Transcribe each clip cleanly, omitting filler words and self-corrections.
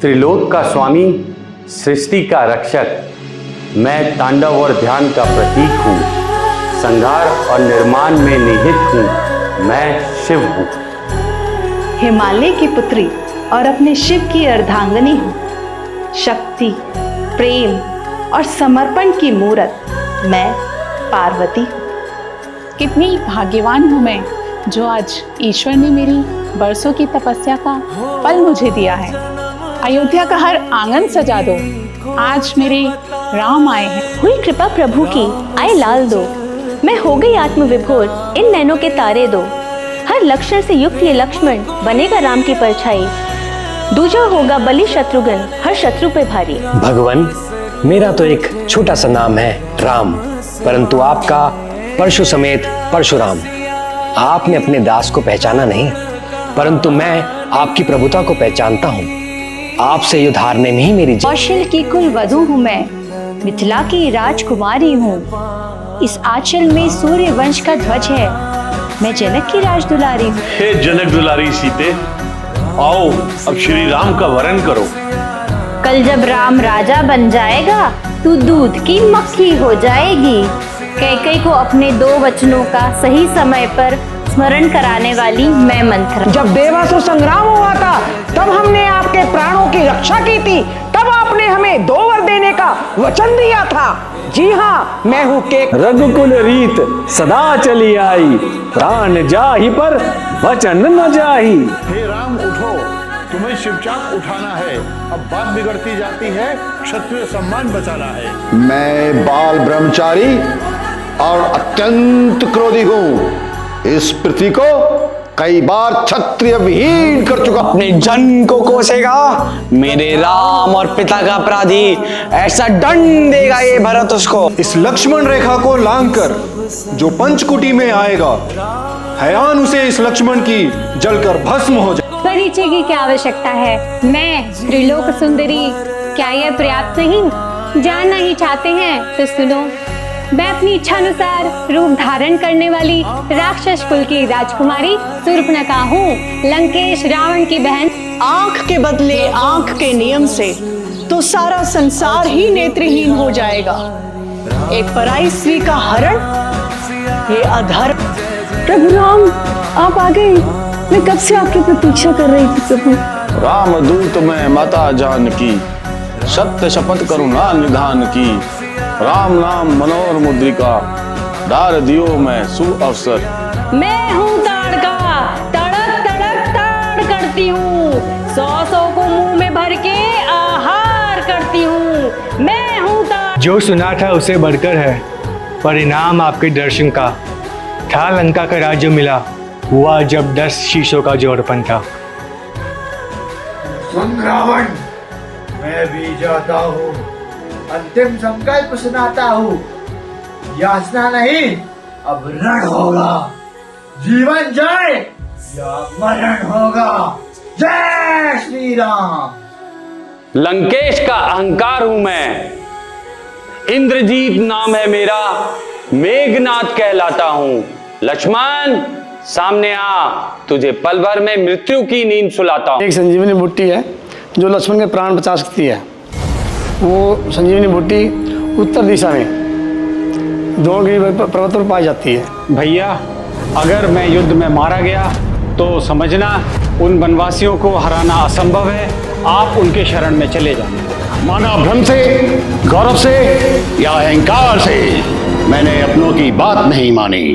त्रिलोक का स्वामी, सृष्टि का रक्षक, मैं तांडव और ध्यान का प्रतीक हूँ। संहार और निर्माण में निहित हूँ, मैं शिव हूँ। हिमालय की पुत्री और अपने शिव की अर्धांगिनी हूँ। शक्ति, प्रेम और समर्पण की मूरत मैं पार्वती हूँ। कितनी भाग्यवान हूँ मैं जो आज ईश्वर ने मेरी बरसों की तपस्या का फल मुझे दिया है। अयोध्या का हर आंगन सजा दो, आज मेरे राम आए हैं। हुई कृपा प्रभु की, आए लाल दो। मैं हो गई आत्मविभोर, इन नैनों के तारे दो। हर लक्षण से युक्त ये लक्ष्मण बनेगा राम की परछाई। दूजा होगा बलि शत्रुघ्न, हर शत्रु पे भारी। भगवान, मेरा तो एक छोटा सा नाम है राम, परंतु आपका परशु समेत परशुराम। आपने अपने दास को पहचाना नहीं, परंतु मैं आपकी प्रभुता को पहचानता हूँ। आपसे युद्ध हारने में ही मेरी कौशल की कुल वधू हूँ मैं, मिथिला की राजकुमारी हूँ। इस आंचल में सूर्य वंश का ध्वज है, मैं जनक की राज दुलारी हूँ। हे जनक दुलारी सीते, आओ अब श्री राम का वरण करो। कल जब राम राजा बन जाएगा, तू दूध की मक्खी हो जाएगी। कैकई को अपने 2 वचनों का सही समय पर स्मरण कराने वाली मैं मंथरा। जब देवासुर संग्राम हुआ था, तब हमने आपके प्राणों की रक्षा की थी। तब आपने हमें 2 वर देने का वचन दिया था। जी हाँ, मैं हूँ के रघुकुल रीत सदा चली आई, प्राण जाहि पर वचन न जाहि। हे राम उठो, तुम्हें शिवचाक उठाना है। अब बात बिगड़ती जाती है, क्षत्रिय सम्मान बचाना है। मैं बाल ब्रह्मचारी और अत्यंत क्रोधी हूँ। इस पृथ्वी को कई बार क्षत्रिय विहीन कर चुका। अपने जन को कोसेगा मेरे राम और पिता का अपराधी, ऐसा दंड देगा ये भरत उसको। इस लक्ष्मण रेखा को लांघकर जो पंचकुटी में आएगा, हयान उसे इस लक्ष्मण की जलकर भस्म हो जाए। परिचय की क्या आवश्यकता है, मैं त्रिलोक सुंदरी, क्या यह पर्याप्त नहीं? जानना ही चाहते हैं तो सुनो। मैं अपनी इच्छा अनुसार रूप धारण करने वाली राक्षस कुल की राजकुमारी शूर्पणखा हूँ, लंकेश रावण की बहन। आंख के बदले आंख के नियम से तो सारा संसार ही नेत्रहीन हो जाएगा। एक पराई स्त्री का हरण, ये अधर्म। प्रभु राम, आप आ गए। मैं कब से आपकी प्रतीक्षा कर रही थी प्रभु। राम दूत में माता जानकी, सत्य शपथ करुणा निधान की। राम नाम मनोहर मुद्रिका, डार दियो मैं सुअवसर। मैं हूँ ताड़का, तड़क तड़क ताड़ करती हूँ। 100 को मुंह में भर के आहार करती हूँ। मैं हूँ ताड़। जो सुना था उसे बढ़कर है परिणाम आपके दर्शन का। था लंका का राज्य मिला, हुआ जब 10 शीशों का जोड़पन था। सुन रावण, मैं भी जाता हूँ, अंतिम संकल्प सुनाता हूँ। याचना नहीं, अब रण होगा। जीवन जाए या मरण होगा। जय श्री राम। लंकेश का अहंकार हूं मैं, इंद्रजीत नाम है मेरा, मेघनाथ कहलाता हूं। लक्ष्मण सामने आ, तुझे पल भर में मृत्यु की नींद सुलाता हूं। एक संजीवनी बूटी है जो लक्ष्मण के प्राण बचा सकती है। वो संजीवनी बूटी उत्तर दिशा में द्रोणगिरी पर्वत पर पाई जाती है। भैया, अगर मैं युद्ध में मारा गया तो समझना उन वनवासियों को हराना असंभव है। आप उनके शरण में चले जाएं। माना भ्रम से, गौरव से या अहंकार से मैंने अपनों की बात नहीं मानी।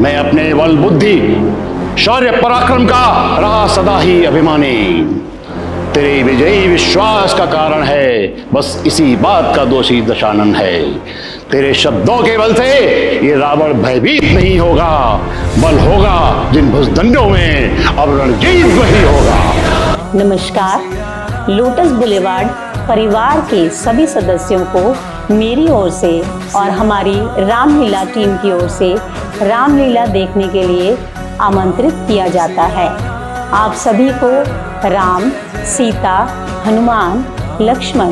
मैं अपने बल बुद्धि शौर्य पराक्रम का रहा सदा ही अभिमानी। तेरे विजयी विश्वास का कारण है, बस इसी बात का दोषी दशानन है। तेरे शब्दों के बल से ये रावण भयभीत नहीं होगा। बल होगा जिन भुजदंडों में, अब रणजीत वही होगा। नमस्कार। लोटस बुलेवार्ड परिवार के सभी सदस्यों को मेरी ओर से और हमारी रामलीला टीम की ओर से रामलीला देखने के लिए आमंत्रित किया जाता है। आप सभी को राम, सीता, हनुमान, लक्ष्मण,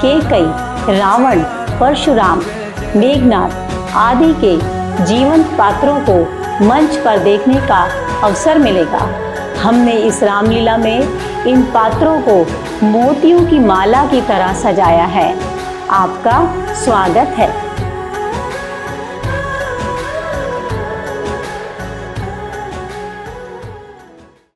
कैकई, रावण, परशुराम, मेघनाथ आदि के जीवंत पात्रों को मंच पर देखने का अवसर मिलेगा। हमने इस रामलीला में इन पात्रों को मोतियों की माला की तरह सजाया है। आपका स्वागत है।